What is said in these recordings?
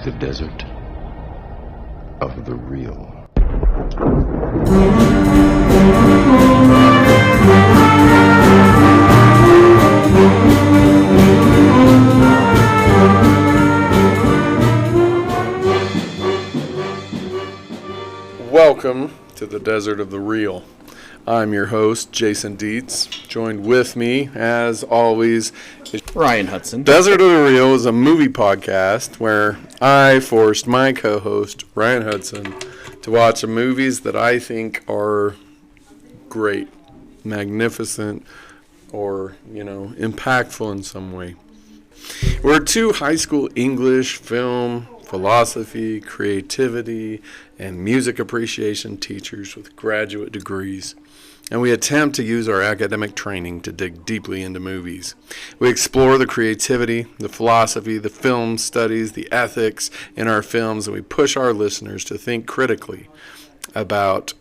the desert of the real. Welcome to the Desert of the Real. I'm your host, Jason Dietz. Joined with me, as always, is Ryan Hudson. Desert of the Real is a movie podcast where I forced my co-host, Ryan Hudson, to watch the movies that I think are great, magnificent, or, impactful in some way. We're two high school English, film, philosophy, creativity, and music appreciation teachers with graduate degrees, and we attempt to use our academic training to dig deeply into movies. We explore the creativity, the philosophy, the film studies, the ethics in our films, and we push our listeners to think critically about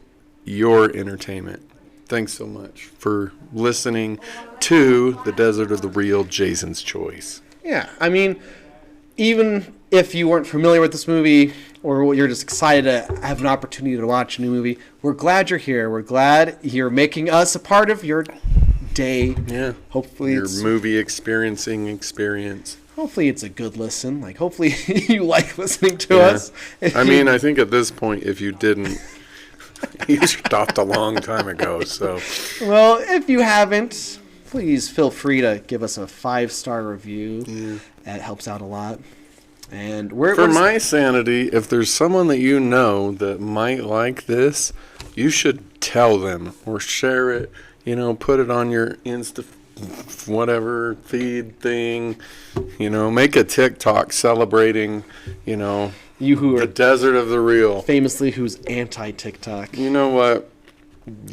your entertainment. Thanks so much for listening to The Desert of the Real, Jason's Choice. Yeah, I mean, even if you weren't familiar with this movie or you're just excited to have an opportunity to watch a new movie, we're glad you're here. We're glad you're making us a part of your day. Yeah. Hopefully your movie experiencing experience. Hopefully it's a good listen. Hopefully you like listening to us. I think at this point, if you didn't, you stopped a long time ago. So, well, if you haven't, please feel free to give us a 5-star review. Yeah. That helps out a lot. And for my sanity, if there's someone that you know that might like this, you should tell them or share it. Put it on your Insta, whatever feed thing. Make a TikTok celebrating. You who the are Desert of the Real, famously who's anti-TikTok. You know what?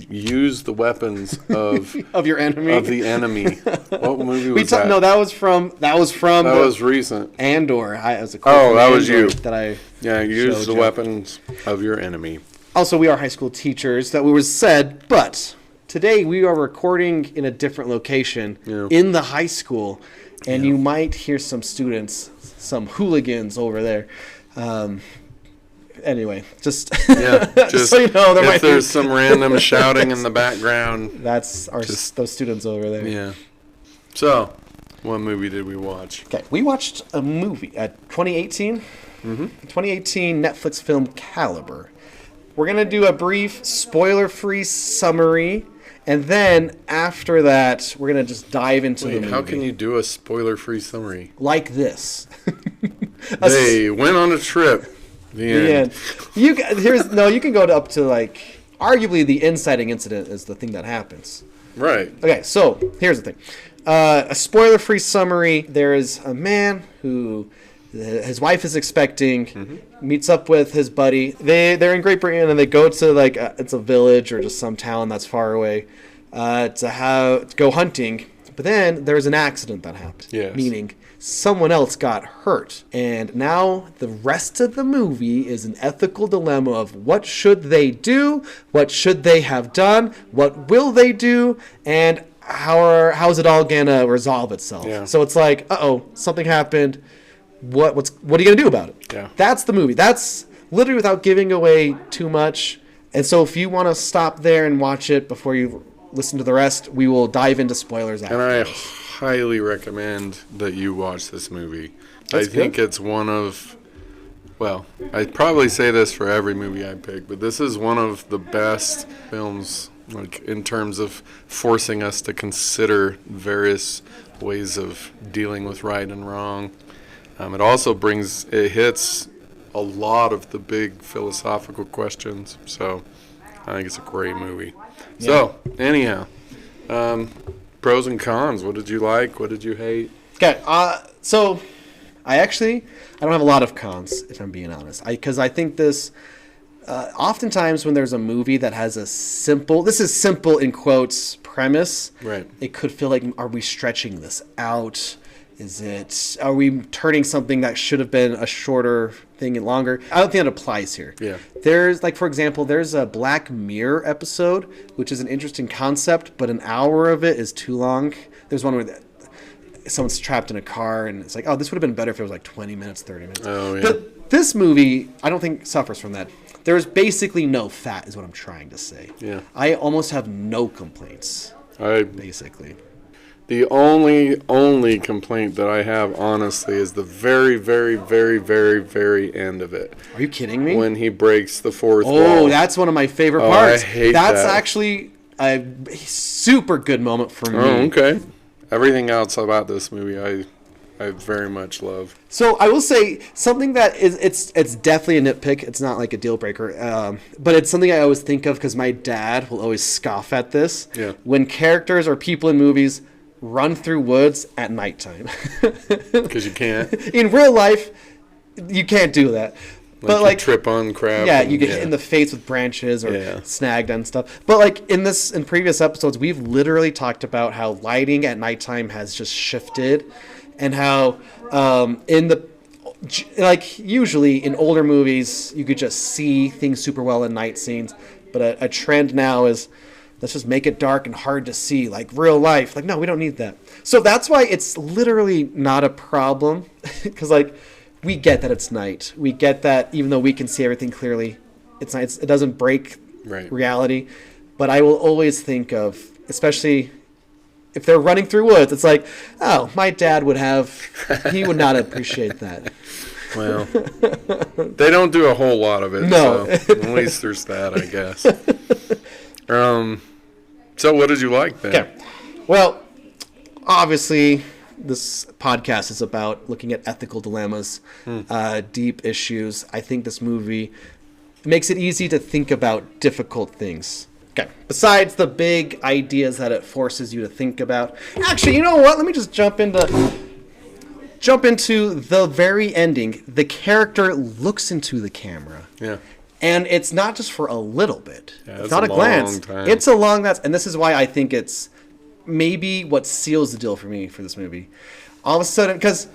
Use the weapons of of your enemy. Of the enemy. What movie was that? No, that was from. That was recent. Andor. That was you. That I. Yeah, use the weapons of your enemy. Also, we are high school teachers. That was said, but today we are recording in a different location in the high school, and you might hear some students, some hooligans over there. Anyway, just just so you know, there's some random shouting in the background. That's those students over there. Yeah. So, what movie did we watch? Okay, we watched a movie 2018. 2018 Netflix film Calibre. We're gonna do a brief spoiler-free summary, and then after that, we're gonna just dive into the movie. How can you do a spoiler-free summary? Like this. They went on a trip. The end. You can go up to arguably the inciting incident is the thing that happens. Right. Okay, so here's the thing. A spoiler-free summary. There is a man who his wife is expecting, meets up with his buddy. They're in Great Britain and they go to it's a village or just some town that's far away to go hunting. But then there's an accident that happened. Yes. Meaning someone else got hurt. And now the rest of the movie is an ethical dilemma of what should they do, what should they have done, what will they do, and how is it all gonna resolve itself? Yeah. So it's something happened. What are you gonna do about it? Yeah. That's the movie. That's literally without giving away too much. And so if you want to stop there and watch it before you listen to the rest, we will dive into spoilers after. And I highly recommend that you watch this movie. That's I think good. it's one of, I'd probably say this for every movie I pick, but this is one of the best films, in terms of forcing us to consider various ways of dealing with right and wrong. It hits a lot of the big philosophical questions, so I think it's a great movie. Yeah. So, anyhow, pros and cons. What did you like? What did you hate? Okay, so I don't have a lot of cons, if I'm being honest. Because I think this, oftentimes when there's a movie that has this is simple in quotes, premise, right? It could feel like, are we stretching this out? Are we turning something that should have been a shorter thing and longer? I don't think that applies here. Yeah. There's, for example, there's a Black Mirror episode, which is an interesting concept, but an hour of it is too long. There's one where someone's trapped in a car, and it's like, oh, this would have been better if it was 20 minutes, 30 minutes. Oh, yeah. But This movie, I don't think suffers from that. There's basically no fat, is what I'm trying to say. Yeah. I almost have no complaints, basically. The only complaint that I have, honestly, is the very, very, very, very, very end of it. Are you kidding me? When he breaks the fourth wall. Oh, that's one of my favorite parts. I hate that's that. actually a super good moment for me. Oh, okay. Everything else about this movie, I very much love. So I will say something that it's definitely a nitpick. It's not like a deal breaker, but it's something I always think of because my dad will always scoff at this. Yeah. When characters or people in movies run through woods at nighttime. Because you can't. In real life, you can't do that. But you trip on crap. Yeah, you get hit in the face with branches or snagged and stuff. But like in previous episodes, we've literally talked about how lighting at nighttime has just shifted, and how usually in older movies you could just see things super well in night scenes, but a trend now is let's just make it dark and hard to see, like real life. Like, no, we don't need that. So that's why it's literally not a problem, because like we get that it's night. We get that even though we can see everything clearly, it's night. It doesn't break reality. But I will always think of, especially if they're running through woods, it's like, oh, my dad he would not appreciate that. Well, they don't do a whole lot of it. No. So at least there's that, I guess. So what did you like then? Okay. Well, obviously, this podcast is about looking at ethical dilemmas, deep issues. I think this movie makes it easy to think about difficult things. Okay. Besides the big ideas that it forces you to think about. Actually, you know what? Let me just jump into the very ending. The character looks into the camera. Yeah. And it's not just for a little bit. Yeah, it's not a glance. Time. It's a long glance. And this is why I think it's maybe what seals the deal for me for this movie. All of a sudden, because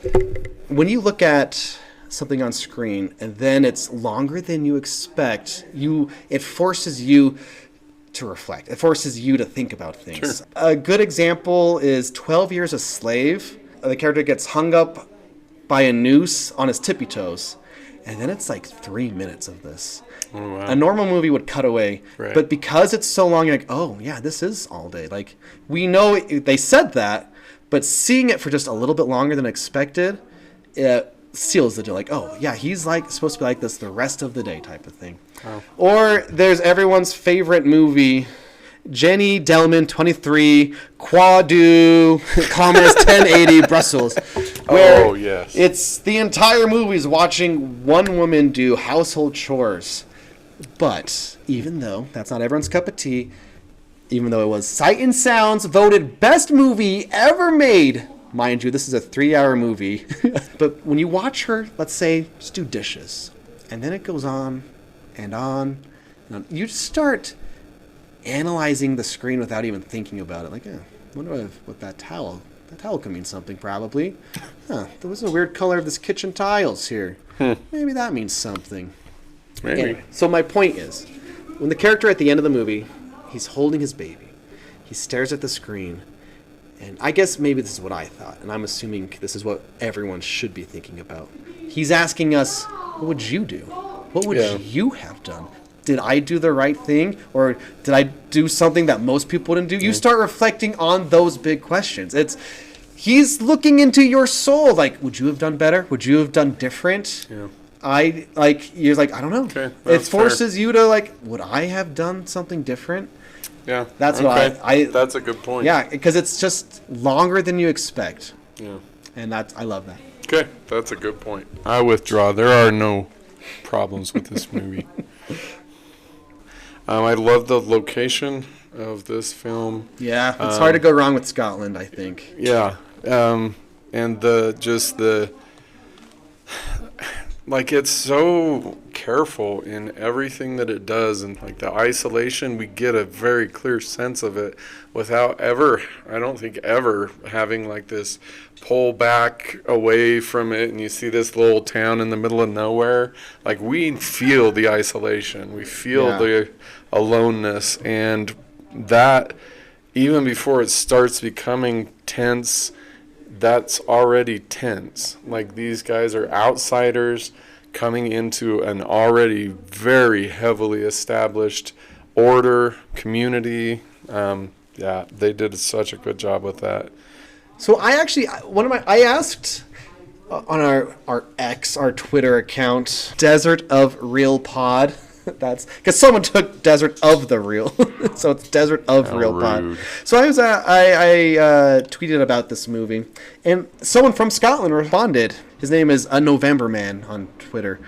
when you look at something on screen and then it's longer than you expect, it forces you to reflect. It forces you to think about things. Sure. A good example is 12 Years a Slave. The character gets hung up by a noose on his tippy toes. And then it's like 3 minutes of this. Oh, wow. A normal movie would cut away. Right. But because it's so long, you're like, oh, yeah, this is all day. Like, we know they said that, but seeing it for just a little bit longer than expected, it seals the deal. Like, oh, yeah, he's like supposed to be like this the rest of the day type of thing. Oh. Or there's everyone's favorite movie, Jenny Delman 23 Quadu Commerce 1080 Brussels. Where yes. It's the entire movie's watching one woman do household chores. But even though that's not everyone's cup of tea, even though it was Sight and Sound's voted best movie ever made, mind you, this is a 3-hour movie. But when you watch her, let's say, just do dishes, and then it goes on and on, and on, you start analyzing the screen without even thinking about it. Like, I wonder what that towel could mean something, probably. There was a weird color of this kitchen tiles here. Maybe that means something. Maybe. Anyway, so my point is, when the character at the end of the movie, he's holding his baby, he stares at the screen, and I guess maybe this is what I thought, and I'm assuming this is what everyone should be thinking about. He's asking us, what would you do? What would you have done? Did I do the right thing? Or did I do something that most people wouldn't do? You start reflecting on those big questions. He's looking into your soul. Like, would you have done better? Would you have done different? Yeah. You're like, I don't know. Okay, it forces you to like, would I have done something different? Yeah. That's what that's a good point. Yeah, because it's just longer than you expect. Yeah. And I love that. Okay, that's a good point. I withdraw. There are no problems with this movie. I love the location of this film. Yeah, it's hard to go wrong with Scotland, I think. Yeah, and like, it's so careful in everything that it does, and like the isolation, we get a very clear sense of it without ever, I don't think ever, having like this pull back away from it, and you see this little town in the middle of nowhere. Like, we feel the isolation, we feel the aloneness, and that even before it starts becoming tense, that's already tense. Like, these guys are outsiders coming into an already very heavily established order, community. Yeah, they did such a good job with that. So I actually, I asked on our X, our Twitter account, Desert of Real Pod. That's because someone took Desert of the Real, so it's Desert of How Real rude. Pod. So I tweeted about this movie, and someone from Scotland responded. His name is A November Man on Twitter.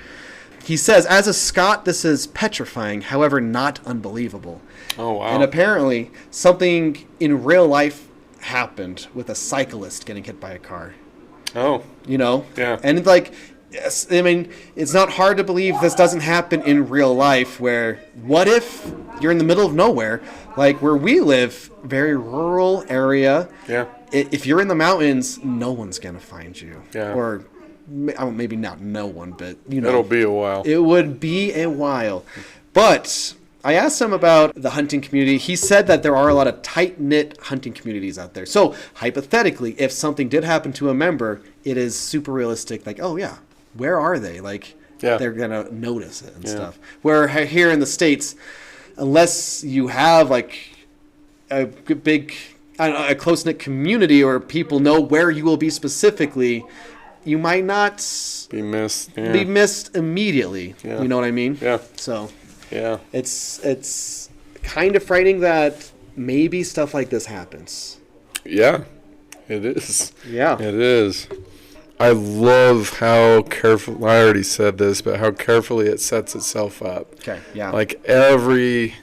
He says, "As a Scot, this is petrifying, however, not unbelievable." Oh, wow. And apparently, something in real life happened with a cyclist getting hit by a car. Oh. You know? Yeah. And it's like, yes, I mean, it's not hard to believe this doesn't happen in real life, where what if you're in the middle of nowhere, like where we live, very rural area. Yeah. If you're in the mountains, no one's going to find you. Yeah. Or maybe not no one, but, you know. It'll be a while. It would be a while. But I asked him about the hunting community. He said that there are a lot of tight-knit hunting communities out there. So, hypothetically, if something did happen to a member, it is super realistic. Like, oh, yeah, where are they? Like, Yeah. they're going to notice it and stuff. Where here in the States, unless you have, like, a big, I don't know, a close-knit community or people know where you will be specifically, you might not Be missed. Yeah. be missed immediately. Yeah. You know what I mean? Yeah. So Yeah. it's kind of frightening that maybe stuff like this happens. Yeah. It is. Yeah. It is. I love how careful, I already said this, but how carefully it sets itself up. Okay. Yeah. Like everything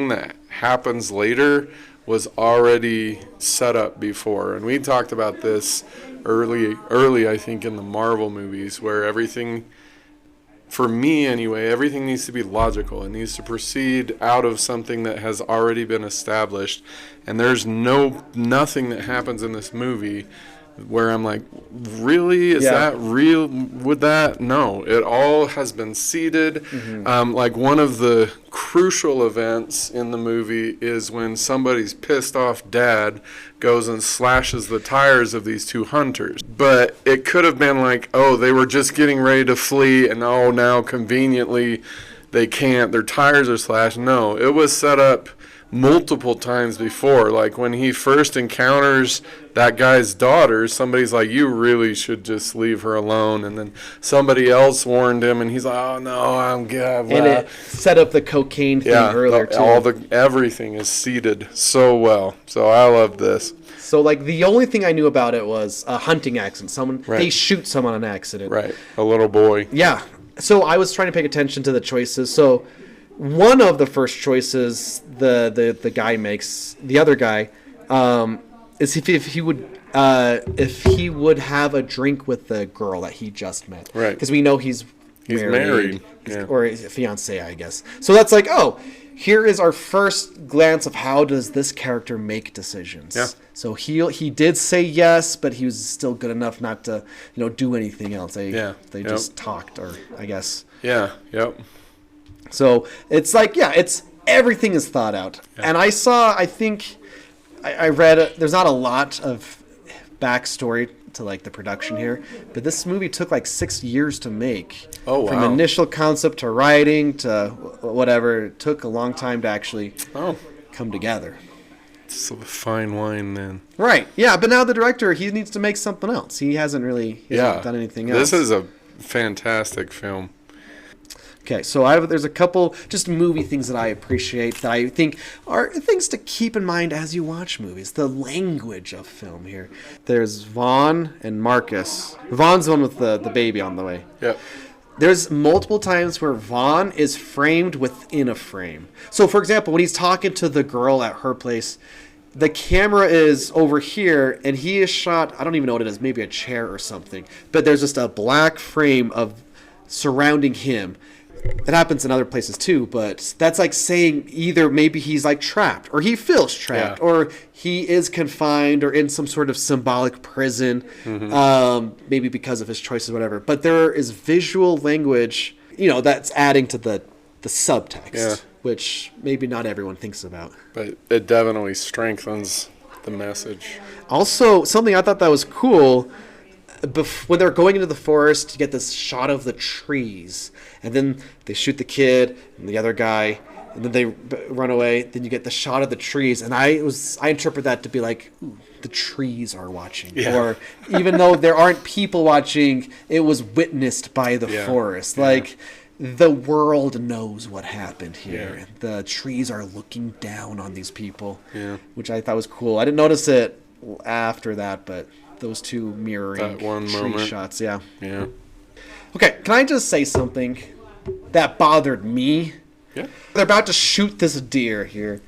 that happens later was already set up before. And we talked about this early, I think, in the Marvel movies, where everything, for me anyway, everything needs to be logical. It needs to proceed out of something that has already been established. And there's nothing that happens in this movie where I'm like, really? Is that real? Would that? No. It all has been seeded. Mm-hmm. Like one of the crucial events in the movie is when somebody's pissed off dad goes and slashes the tires of these two hunters. But it could have been like, oh, they were just getting ready to flee, and oh, now conveniently they can't. Their tires are slashed. No, it was set up multiple times before. Like when he first encounters that guy's daughter, somebody's like, you really should just leave her alone. And then somebody else warned him, and he's like, oh no, I'm good. And it set up the cocaine thing earlier too. Everything is seeded so well. So I love this. So like the only thing I knew about it was a hunting accident. They shoot someone on accident. Right. A little boy. Yeah. So I was trying to pay attention to the choices. So one of the first choices the guy makes, the other guy, is if he would have a drink with the girl that he just met. Right. Because we know he's married. Yeah. Or his fiancé, I guess. So that's like, oh, here is our first glance of how does this character make decisions. Yeah. So he did say yes, but he was still good enough not to, do anything else. They just talked, or I guess. Yeah. Yep. So it's like, it's everything is thought out. Yeah. And I think I read, there's not a lot of backstory to like the production here, but this movie took like 6 years to make. Oh, wow. From initial concept to writing to whatever. It took a long time to actually come together. It's a fine wine, then. Right. Yeah, but now the director, he needs to make something else. He hasn't done anything else. This is a fantastic film. Okay, so there's a couple just movie things that I appreciate that I think are things to keep in mind as you watch movies. The language of film here. There's Vaughn and Marcus. Vaughn's the one with the baby on the way. Yep. There's multiple times where Vaughn is framed within a frame. So, for example, when he's talking to the girl at her place, the camera is over here, and he is shot, I don't even know what it is, maybe a chair or something. But there's just a black frame of surrounding him. It happens in other places too, but that's like saying either maybe he's like trapped, or he feels trapped, or he is confined or in some sort of symbolic prison, maybe because of his choices, whatever. But there is visual language, that's adding to the subtext, which maybe not everyone thinks about. But it definitely strengthens the message. Also, something I thought that was cool, when they're going into the forest, you get this shot of the trees, and then they shoot the kid and the other guy, and then they run away. Then you get the shot of the trees, and I interpret that to be like, ooh, the trees are watching, or even though there aren't people watching, it was witnessed by the forest. Like the world knows what happened here. The trees are looking down on these people, which I thought was cool. I didn't notice it after that, but those two mirroring that one tree moment. shots, yeah. Okay, can I just say something that bothered me? Yeah. They're about to shoot this deer here.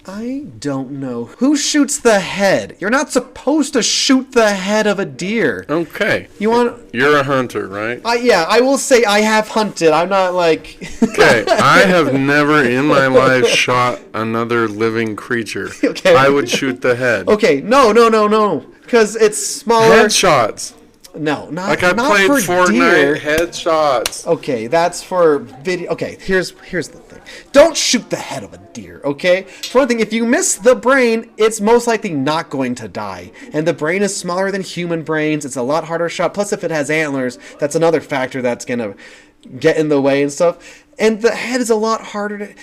I don't know who shoots the head. You're not supposed to shoot the head of a deer. Okay. You're a hunter, right? I will say I have hunted. I'm not like... Okay, I have never in my life shot another living creature. Okay. I would shoot the head. Okay, no. Because it's smaller. Headshots. No, not Like I not played for Fortnite deer. headshots. Okay, that's for video. Okay, here's the thing. Don't shoot the head of a deer, okay? For one thing, if you miss the brain, it's most likely not going to die. And the brain is smaller than human brains. It's a lot harder shot. Plus, if it has antlers, that's another factor that's going to get in the way and stuff. And the head is a lot harder to...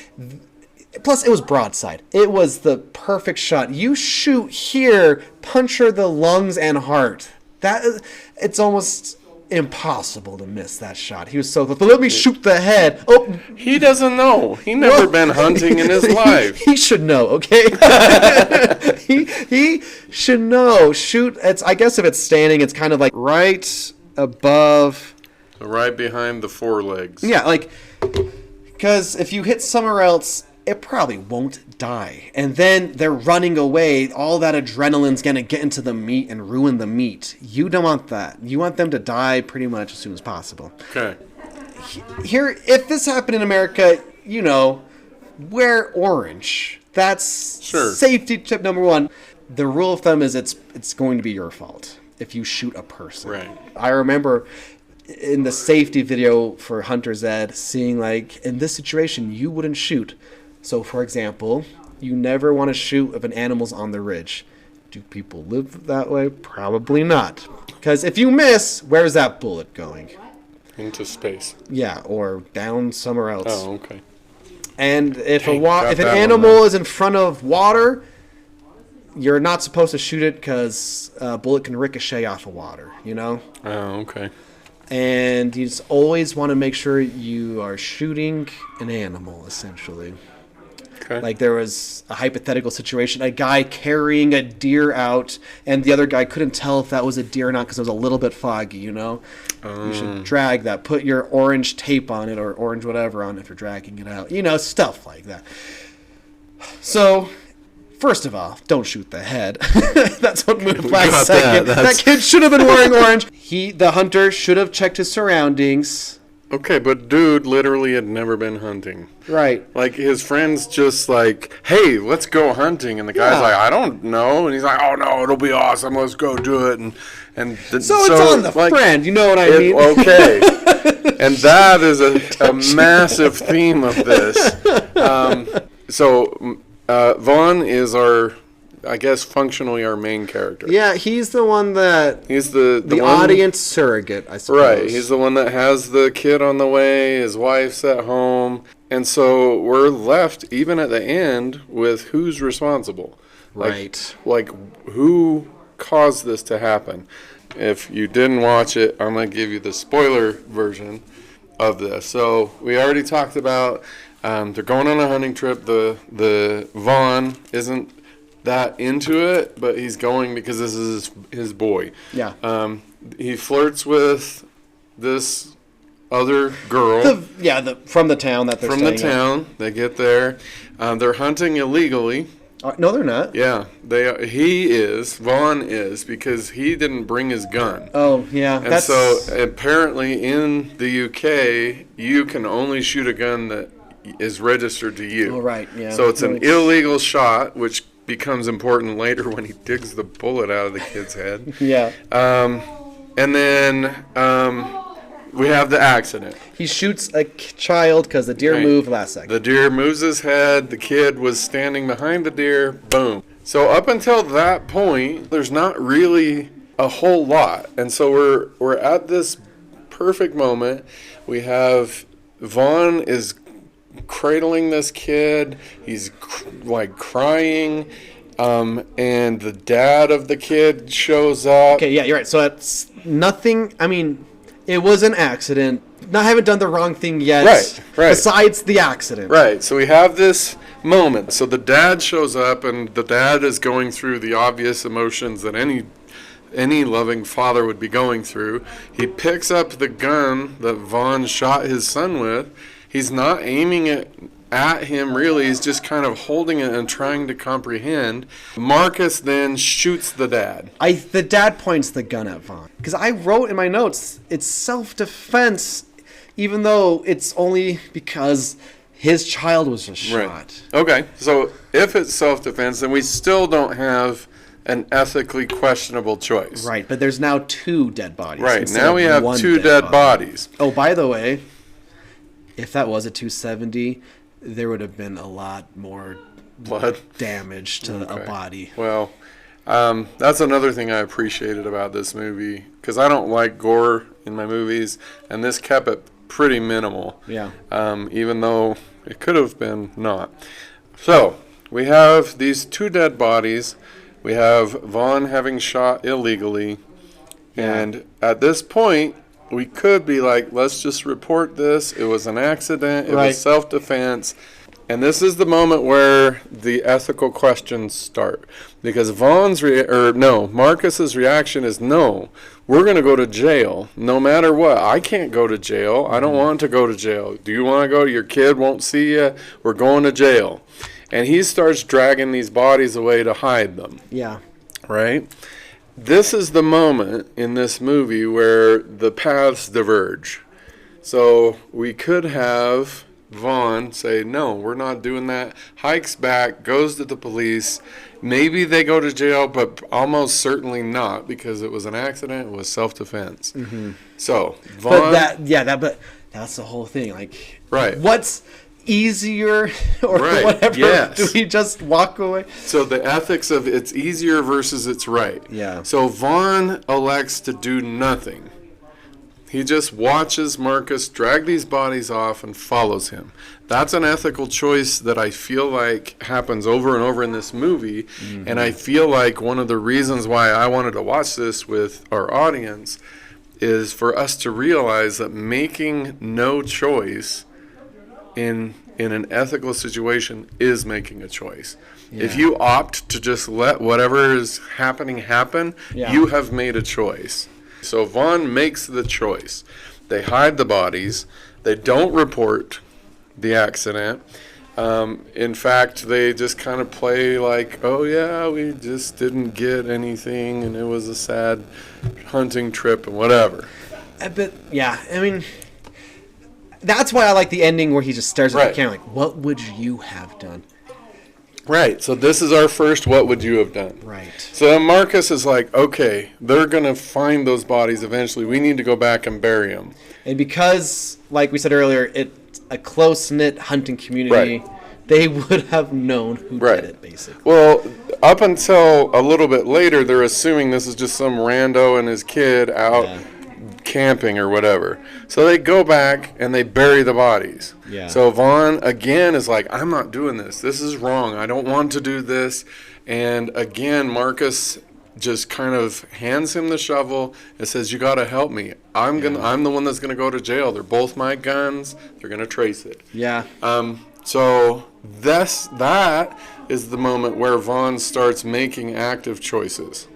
Plus, it was broadside. It was the perfect shot. You shoot here, puncture the lungs and heart. It's almost impossible to miss that shot. He was so close. But let me shoot the head. Oh, he doesn't know. He never been hunting in his life. He should know. Okay, he should know. Shoot. I guess if it's standing, it's kind of like right above, right behind the forelegs. Yeah, like because if you hit somewhere else, it probably won't die. And then they're running away. All that adrenaline's going to get into the meat and ruin the meat. You don't want that. You want them to die pretty much as soon as possible. Okay. Here, if this happened in America, wear orange. That's safety tip number one. The rule of thumb is it's going to be your fault if you shoot a person. Right. I remember in the safety video for Hunter's Ed seeing like, in this situation, you wouldn't shoot. So, for example, you never want to shoot if an animal's on the ridge. Do people live that way? Probably not. Because if you miss, where's that bullet going? Into space. Yeah, or down somewhere else. Oh, okay. And if an animal is in front of water, you're not supposed to shoot it because a bullet can ricochet off of water, Oh, okay. And you just always want to make sure you are shooting an animal, essentially. Okay. Like there was a hypothetical situation, a guy carrying a deer out, and the other guy couldn't tell if that was a deer or not because it was a little bit foggy, You should drag that. Put your orange tape on it or orange whatever on it if you're dragging it out. Stuff like that. So, first of all, don't shoot the head. That's what moved last second. That kid should have been wearing orange. The hunter should have checked his surroundings. Okay, but dude literally had never been hunting. Right. Like, his friend's just like, hey, let's go hunting. And the guy's like, I don't know. And he's like, oh, no, it'll be awesome. Let's go do it. So it's on the friend. You know what I mean? Okay. And that is a massive theme of this. Vaughn is functionally our main character. Yeah, he's the one that... He's the audience surrogate, I suppose. Right, he's the one that has the kid on the way, his wife's at home, and so we're left, even at the end, with who's responsible. Right. Like who caused this to happen? If you didn't watch it, I'm going to give you the spoiler version of this. So, we already talked about, they're going on a hunting trip, the Vaughn isn't that into it, but he's going because this is his boy. Yeah. He flirts with this other girl. From the town that they're staying in. From the town. They get there. They're hunting illegally. No, they're not. Yeah. Vaughn is, because he didn't bring his gun. Oh, yeah. And so apparently in the UK, you can only shoot a gun that is registered to you. Oh, right. Yeah. So it's an illegal shot, which becomes important later when he digs the bullet out of the kid's head. Yeah. And then we have the accident. He shoots a child because the deer moved last second. The deer moves his head. The kid was standing behind the deer. Boom. So up until that point, there's not really a whole lot. And so we're at this perfect moment. We have Vaughn is cradling this kid. He's like crying. And the dad of the kid shows up. Okay, yeah, you're right. So it's nothing. I mean, it was an accident. I haven't done the wrong thing yet. Right. Besides the accident. Right. So we have this moment. So the dad shows up, and the dad is going through the obvious emotions that any loving father would be going through. He picks up the gun that Vaughn shot his son with. He's not aiming it at him, really. He's just kind of holding it and trying to comprehend. Marcus then shoots the dad. The dad points the gun at Vaughn. Because I wrote in my notes, it's self-defense, even though it's only because his child was just shot. Right. Okay, so if it's self-defense, then we still don't have an ethically questionable choice. Right, but there's now 2 dead bodies. Right, now we have 2 dead bodies. Oh, by the way, if that was a 270, there would have been a lot more blood damage to a body. Well, that's another thing I appreciated about this movie, because I don't like gore in my movies, and this kept it pretty minimal. Yeah. Even though it could have been not. So we have these 2 dead bodies. We have Vaughn having shot illegally. Yeah. And at this point, we could be like, let's just report this. It was an accident. It was self-defense. And this is the moment where the ethical questions start. Because Marcus's reaction is, no, we're going to go to jail no matter what. I can't go to jail. I don't want to go to jail. Do you want to go? Your kid won't see you. We're going to jail. And he starts dragging these bodies away to hide them. Yeah. Right? This is the moment in this movie where the paths diverge. So we could have Vaughn say, no, we're not doing that. Hikes back, goes to the police. Maybe they go to jail, but almost certainly not, because it was an accident. It was self-defense. Mm-hmm. So Vaughn... But that's the whole thing. Like, right. What's easier or whatever? Yes. Do we just walk away? So the ethics of it's easier versus it's right. Yeah. So Vaughn elects to do nothing. He just watches Marcus drag these bodies off and follows him. That's an ethical choice that I feel like happens over and over in this movie. Mm-hmm. And I feel like one of the reasons why I wanted to watch this with our audience is for us to realize that making no choice in an ethical situation is making a choice. Yeah. If you opt to just let whatever is happening happen, you have made a choice. So Vaughn makes the choice. They hide the bodies. They don't report the accident. In fact, they just kind of play like, oh yeah, we just didn't get anything and it was a sad hunting trip and whatever. But yeah, I mean, that's why I like the ending where he just stares at the camera like, what would you have done? Right. So this is our first what would you have done? Right. So then Marcus is like, okay, they're going to find those bodies eventually. We need to go back and bury them. And because, like we said earlier, it's a close-knit hunting community, they would have known who did it, basically. Well, up until a little bit later, they're assuming this is just some rando and his kid out camping or whatever. So they go back and they bury the bodies. Yeah. So Vaughn again is like, I'm not doing this. This is wrong. I don't want to do this. And again, Marcus just kind of hands him the shovel and says, you got to help me. I'm the one that's going to go to jail. They're both my guns. They're going to trace it. Yeah. So that is the moment where Vaughn starts making active choices.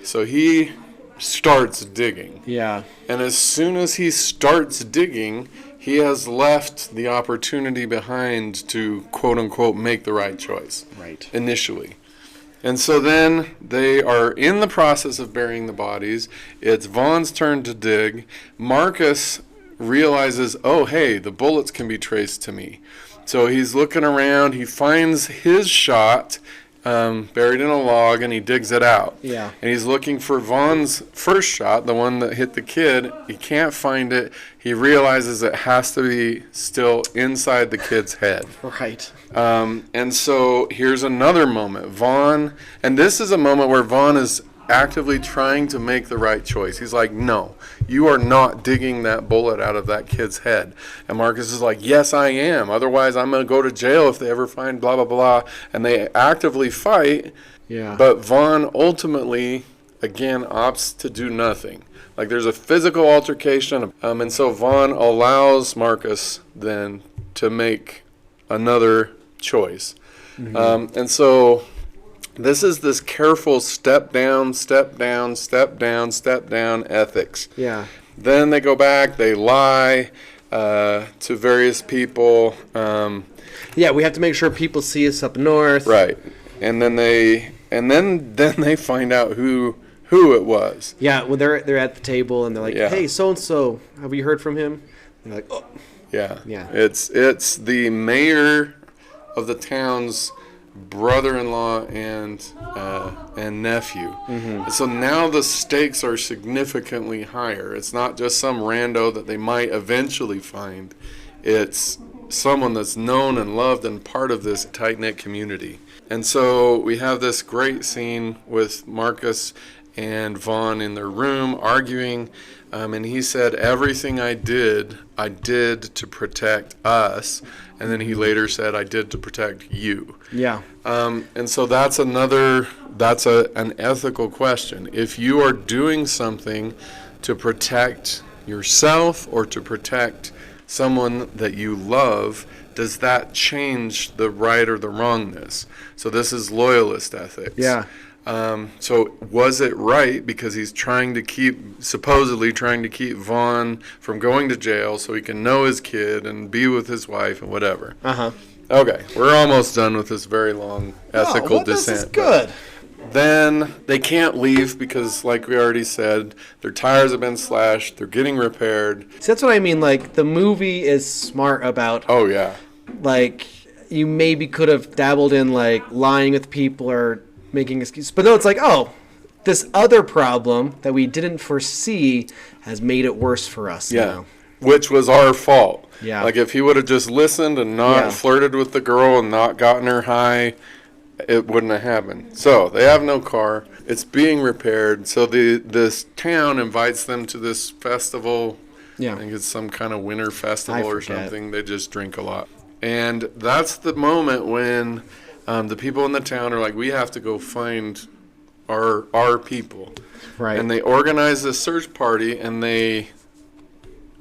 So he starts digging. Yeah. And as soon as he starts digging, he has left the opportunity behind to, quote unquote, make the right choice. Right. Initially. And so then they are in the process of burying the bodies. It's Vaughn's turn to dig. Marcus realizes, oh, hey, the bullets can be traced to me. So he's looking around. He finds his shot buried in a log, and he digs it out. Yeah. And he's looking for Vaughn's first shot, the one that hit the kid. He can't find it. He realizes it has to be still inside the kid's head. Right. And so here's another moment. Vaughn, and this is a moment where Vaughn is actively trying to make the right choice. He's like, no, you are not digging that bullet out of that kid's head. And Marcus is like, yes, I am. Otherwise, I'm going to go to jail if they ever find blah, blah, blah. And they actively fight. Yeah. But Vaughn ultimately, again, opts to do nothing. Like, there's a physical altercation. And so Vaughn allows Marcus then to make another choice. Mm-hmm. And so this is this careful step down, step down, step down, step down ethics. Yeah. Then they go back, they lie to various people. Yeah, we have to make sure people see us up north. Right. And then they find out who it was. Yeah, when they're at the table and they're like, hey, so-and-so, have you heard from him? They're like, oh. Yeah. Yeah. It's the mayor of the town's brother-in-law and nephew. Mm-hmm. So now the stakes are significantly higher. It's not just some rando that they might eventually find. It's someone that's known and loved and part of this tight-knit community. And so we have this great scene with Marcus and Vaughn in their room arguing, and he said, everything I did to protect us. And then he later said, I did to protect you. Yeah. And so that's an ethical question. If you are doing something to protect yourself or to protect someone that you love, does that change the right or the wrongness? So this is loyalist ethics. Yeah. So was it right because he's supposedly trying to keep Vaughn from going to jail so he can know his kid and be with his wife and whatever? Uh-huh. Okay, we're almost done with this very long ethical dissent. This is good. Then they can't leave because, like we already said, their tires have been slashed, they're getting repaired. See, that's what I mean. Like, the movie is smart about... Oh, yeah. Like, you maybe could have dabbled in, like, lying with people or making excuses. But no, it's like, oh, this other problem that we didn't foresee has made it worse for us now. Which was our fault. Yeah. Like, if he would have just listened and not flirted with the girl and not gotten her high, it wouldn't have happened. So they have no car. It's being repaired. So this town invites them to this festival. Yeah. I think it's some kind of winter festival or something. They just drink a lot. And that's the moment when the people in the town are like, we have to go find our people. Right. And they organize this search party, and they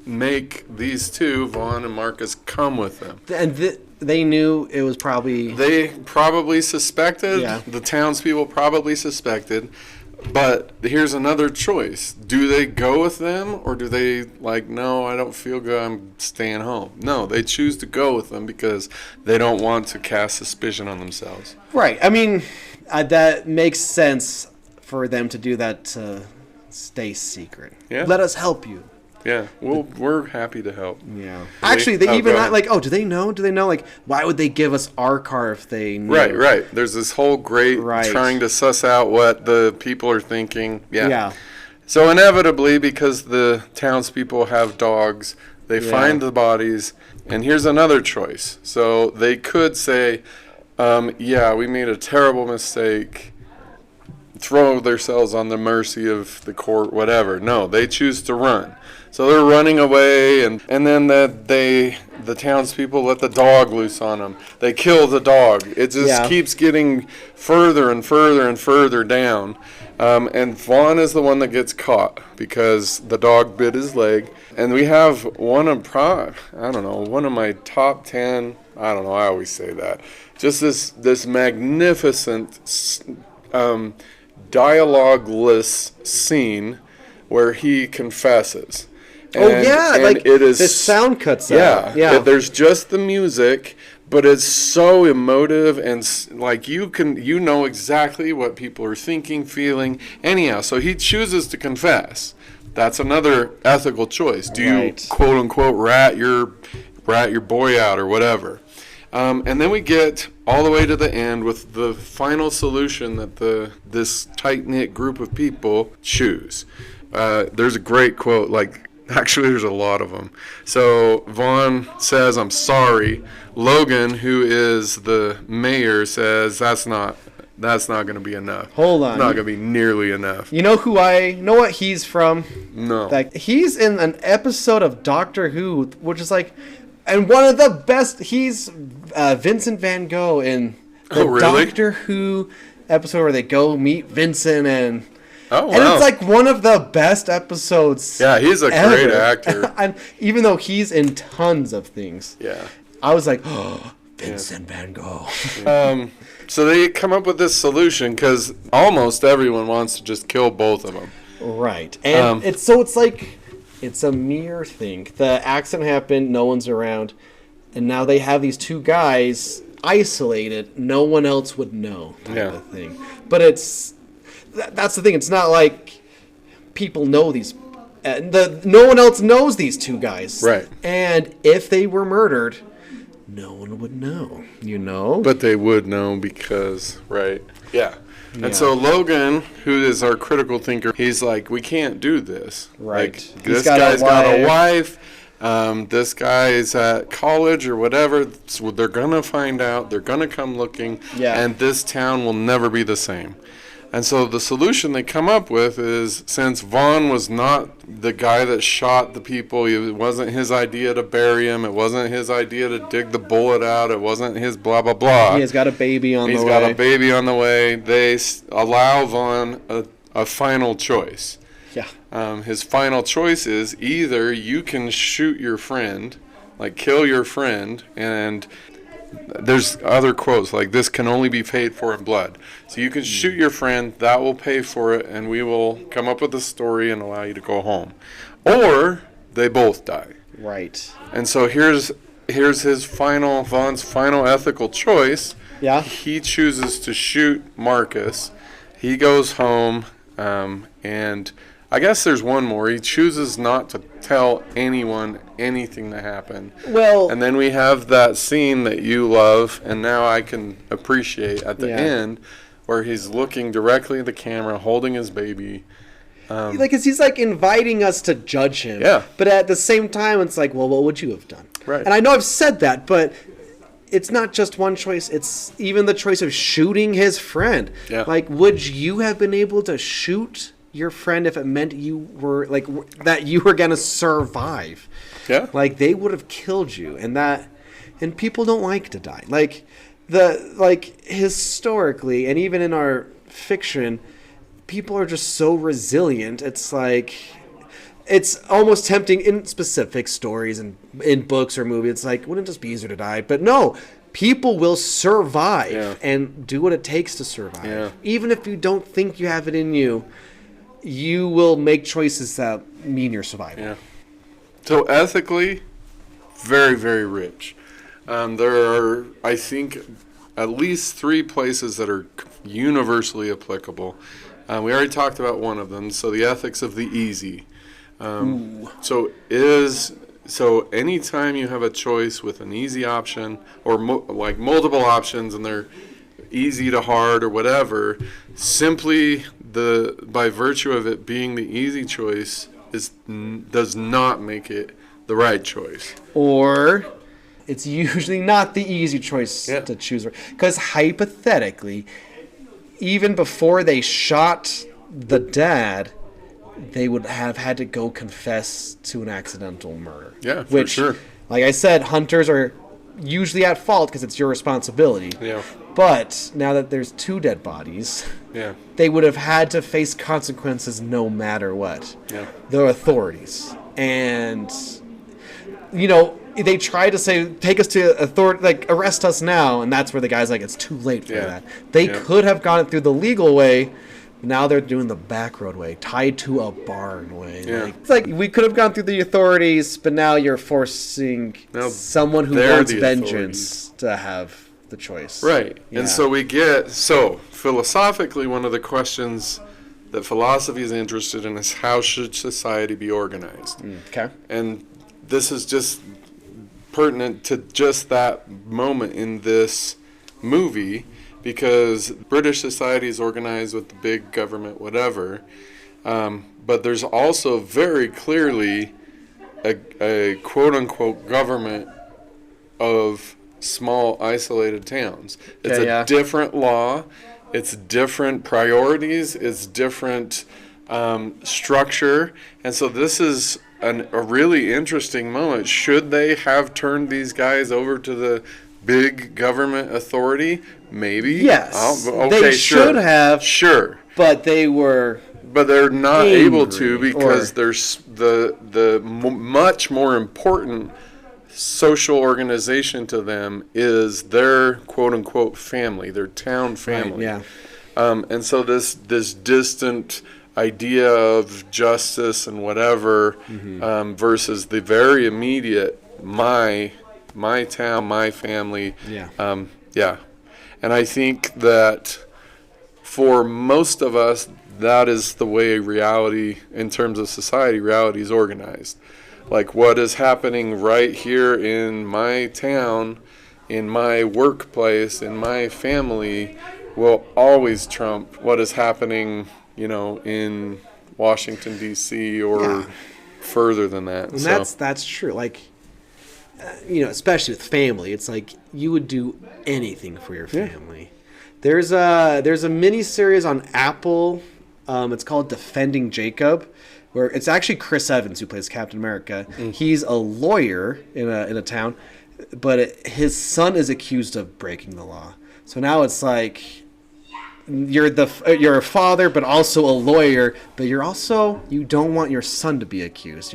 make these two, Vaughn and Marcus, come with them. And they knew it was probably... They probably suspected. Yeah. The townspeople probably suspected. But here's another choice. Do they go with them, or do they, like, no, I don't feel good, I'm staying home? No, they choose to go with them because they don't want to cast suspicion on themselves. Right. I mean, that makes sense for them to do that to stay secret. Yeah. Let us help you. Yeah, we're happy to help. Yeah. Actually, they even not like, oh, do they know? Do they know? Like, why would they give us our car if they knew? Right. There's this whole great trying to suss out what the people are thinking. Yeah. So inevitably, because the townspeople have dogs, they find the bodies. And here's another choice. So they could say, we made a terrible mistake. Throw themselves on the mercy of the court, whatever. No, they choose to run. So they're running away, and then the townspeople let the dog loose on them. They kill the dog. It just keeps getting further and further and further down. And Vaughn is the one that gets caught because the dog bit his leg. And we have one of my top 10, I don't know, I always say that. Just this magnificent dialogueless scene where he confesses. And like it is, the sound cuts out. Yeah. There's just the music, but it's so emotive and like you know exactly what people are thinking, feeling. Anyhow, so he chooses to confess. That's another ethical choice. Do you quote unquote rat your boy out or whatever? And then we get all the way to the end with the final solution that this tight-knit group of people choose. There's a great quote, actually there's a lot of them. So Vaughn says, I'm sorry. Logan, who is the mayor, says, that's not that's not going to be enough. Hold on. It's not going to be nearly enough. You know know what he's from? No. Like, he's in an episode of Doctor Who, which is like, and one of the best. He's Vincent Van Gogh in the really? Doctor Who episode where they go meet Vincent and. Oh, wow. And it's like one of the best episodes. Yeah, he's a ever. great actor. And even though he's in tons of things. Yeah. I was like, oh, Vincent Van Gogh. So they come up with this solution because almost everyone wants to just kill both of them. Right. And it's like, it's a mere thing. The accident happened, no one's around, and now they have these two guys isolated. No one else would know type of thing. But that's the thing. It's not like people know these. No one else knows these two guys. Right. And if they were murdered, no one would know, you know? But they would know because, right. Yeah. And so Logan, who is our critical thinker, he's like, we can't do this. Right. Like, this guy's got a wife. This guy's at college or whatever. So they're going to find out. They're going to come looking. Yeah. And this town will never be the same. And so the solution they come up with is, since Vaughn was not the guy that shot the people, it wasn't his idea to bury him, it wasn't his idea to dig the bullet out, it wasn't his blah, blah, blah. He has got a baby on the way. He's got a baby on the way. They allow Vaughn a final choice. Yeah. His final choice is either you can shoot your friend, like kill your friend, and there's other quotes like, this can only be paid for in blood. So you can shoot your friend, that will pay for it, and we will come up with a story and allow you to go home. Or they both die. Right. And so here's Vaughn's final ethical choice. Yeah. He chooses to shoot Marcus. He goes home, and I guess there's one more. He chooses not to tell anyone anything that happened. Well, And then we have that scene that you love, and now I can appreciate at the end, where he's looking directly at the camera, holding his baby. like, 'cause he's like inviting us to judge him. Yeah. But at the same time, it's like, well, what would you have done? Right. And I know I've said that, but it's not just one choice. It's even the choice of shooting his friend. Yeah. Like, would you have been able to shoot your friend if it meant you were like that you were gonna survive? Yeah. Like, they would have killed you, and people don't like to die. Like, historically, and even in our fiction, people are just so resilient. It's like, it's almost tempting in specific stories and in books or movies. It's like, wouldn't it just be easier to die? But no, people will survive and do what it takes to survive. Yeah. Even if you don't think you have it in you, you will make choices that mean you're surviving. Yeah. So ethically, very, very rich. There are, I think, at least 3 places that are universally applicable. We already talked about one of them. So the ethics of the easy. So anytime you have a choice with an easy option or like multiple options and they're easy to hard or whatever, simply by virtue of it being the easy choice does not make it the right choice. Or it's usually not the easy choice to choose. Because hypothetically, even before they shot the dad, they would have had to go confess to an accidental murder. Yeah, for sure. Like I said, hunters are usually at fault because it's your responsibility. Yeah. But now that there's 2 dead bodies, they would have had to face consequences no matter what. Yeah. The authorities. And, you know, they try to say, take us to authority, like, arrest us now, and that's where the guy's like, it's too late for that. They could have gone it through the legal way. Now they're doing the back road way, tied to a barn way. Yeah. Like, it's like, we could have gone through the authorities, but now you're forcing someone who wants vengeance to have the choice. Right. Yeah. And so philosophically, one of the questions that philosophy is interested in is, how should society be organized? Okay. And this is just pertinent to just that moment in this movie, because British society is organized with the big government, whatever. But there's also very clearly a quote-unquote government of small, isolated towns. It's a different law. it's different priorities, it's different structure. And so this is a really interesting moment. Should they have turned these guys over to the big government authority? Maybe. Yes. Okay, they sure. should have. Sure. But they were. But they're not able to angry, because there's the much more important social organization to them is their quote unquote family, their town family. Right, yeah. And so this distant idea of justice and whatever versus the very immediate my town, my family. Yeah. Yeah. And I think that for most of us, that is the way reality, in terms of society, reality is organized. Like what is happening right here in my town, in my workplace, in my family, will always trump what is happening, in Washington, D.C. or further than that. And that's true. Like, especially with family, it's like you would do anything for your family. There's a mini series on Apple. It's called Defending Jacob, where it's actually Chris Evans who plays Captain America. He's a lawyer in a town, but his son is accused of breaking the law. So now it's like you're a father, but also a lawyer, but you don't want your son to be accused.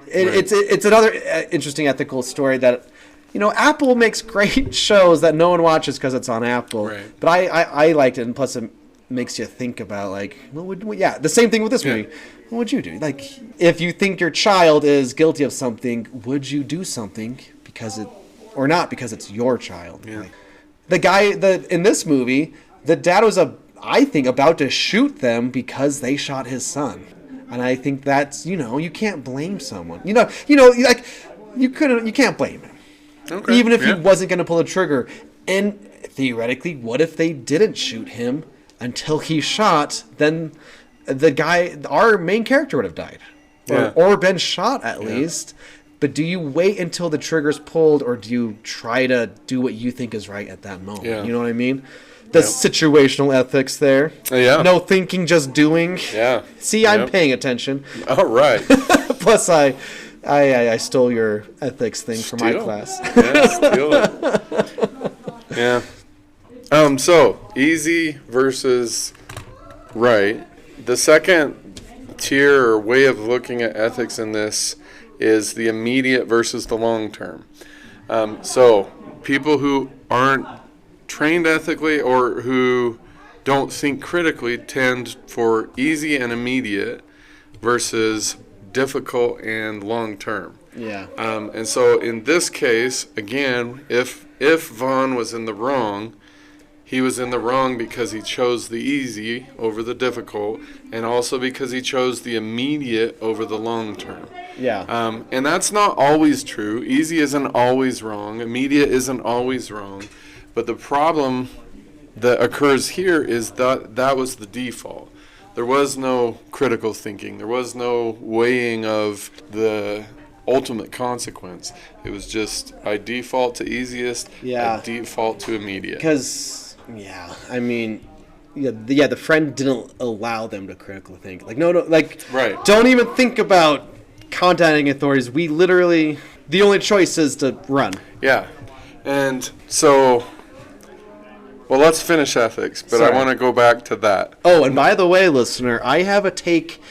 It's another interesting ethical story that. Apple makes great shows that no one watches because it's on Apple. Right. But I liked it, and plus it makes you think about, like, the same thing with this movie. What would you do? Like, if you think your child is guilty of something, would you do something or not because it's your child? Yeah. Like, the guy in this movie, the dad was I think about to shoot them because they shot his son. And I think that's, you can't blame someone. Like you can't blame him. Okay. Even if he wasn't going to pull the trigger. And theoretically, what if they didn't shoot him until he shot? Then our main character would have died. Or been shot at least. But do you wait until the trigger's pulled, or do you try to do what you think is right at that moment? Yeah. You know what I mean? The situational ethics there. Yeah. No thinking, just doing. Yeah. See, I'm paying attention. All right. Plus, I stole your ethics thing from my class. Yeah, steal it. Yeah. So, easy versus right. The second tier or way of looking at ethics in this is the immediate versus the long term. So, people who aren't trained ethically or who don't think critically tend for easy and immediate versus difficult and long term. Yeah. And so in this case, again, if Vaughn was in the wrong, he was in the wrong because he chose the easy over the difficult, and also because he chose the immediate over the long term. Yeah. And that's not always true. Easy isn't always wrong. Immediate isn't always wrong. But the problem that occurs here is that was the default. There was no critical thinking. There was no weighing of the ultimate consequence. It was just, I default to easiest, I default to immediate. Because, I mean, the friend didn't allow them to critically think. Like, no, like, right. Don't even think about contacting authorities. We literally, the only choice is to run. Yeah. And so, well, let's finish ethics, but Sorry. I want to go back to that. Oh, and by the way, listener, I have a take.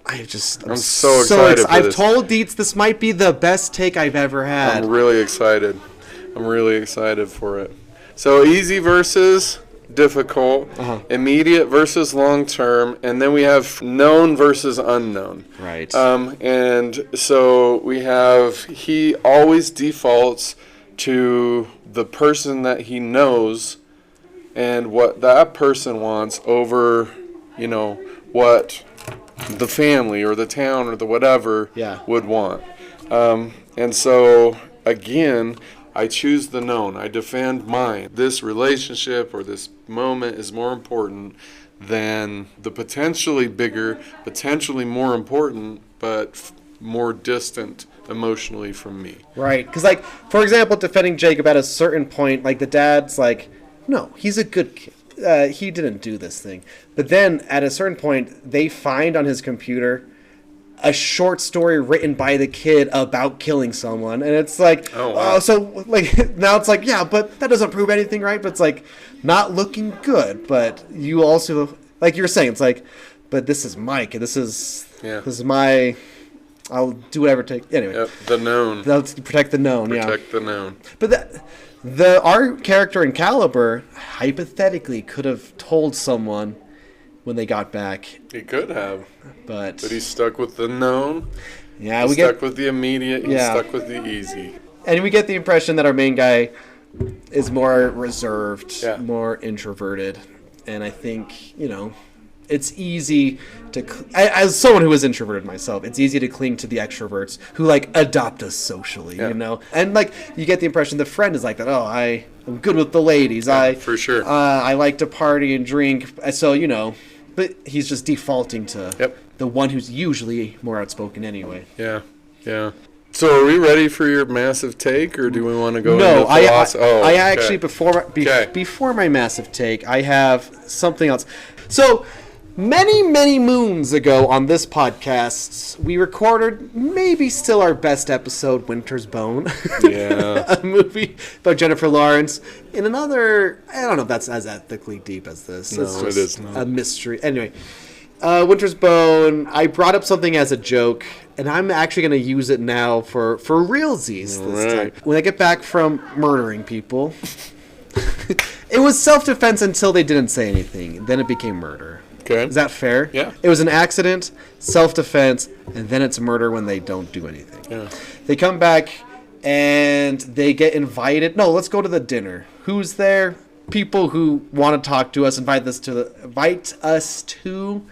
I'm so excited for I've this. told Dietz this might be the best take I've ever had. I'm really excited. I'm really excited for it. So easy versus difficult, immediate versus long term, and then we have known versus unknown. Right. And so we have, he always defaults to the person that he knows and what that person wants over, what the family or the town or the whatever would want. And so, again, I choose the known. I defend mine. This relationship or this moment is more important than the potentially bigger, potentially more important, but more distant emotionally from me. Right. Because, like, for example, defending Jacob at a certain point, like, the dad's like, no, he's a good kid. he didn't do this thing. But then at a certain point, they find on his computer a short story written by the kid about killing someone, and it's like, so like now it's like, yeah, but that doesn't prove anything, right? But it's like not looking good. But you also, like you were saying, it's like, but this is Mike, and this is my. I'll do whatever it takes. Anyway, Yep, the known. Let's protect the known. Protect the known. But our character in Calibre hypothetically could have told someone when they got back. He could have, but he's stuck with the known. Yeah, he's stuck with the immediate. He's stuck with the easy. And we get the impression that our main guy is more reserved, more introverted, and I think it's easy to, as someone who is introverted myself, it's easy to cling to the extroverts who like adopt us socially, and like you get the impression the friend is like that. Oh, I'm good with the ladies. For sure. I like to party and drink. So but he's just defaulting to the one who's usually more outspoken anyway. Yeah. So are we ready for your massive take, or do we want to go into philosophy? I actually, before my massive take, I have something else. So many, many moons ago on this podcast, we recorded maybe still our best episode, Winter's Bone. Yeah. A movie by Jennifer Lawrence. In another, I don't know if that's as ethically deep as this. No, it is not. A mystery. Anyway, Winter's Bone, I brought up something as a joke, and I'm actually going to use it now for realsies this time. When I get back from murdering people, it was self-defense until they didn't say anything. Then it became murder. Okay. Is that fair? Yeah. It was an accident, self-defense, and then it's murder when they don't do anything. Yeah. They come back, and they get invited. No, let's go to the dinner. Who's there? People who want to talk to us, invite us to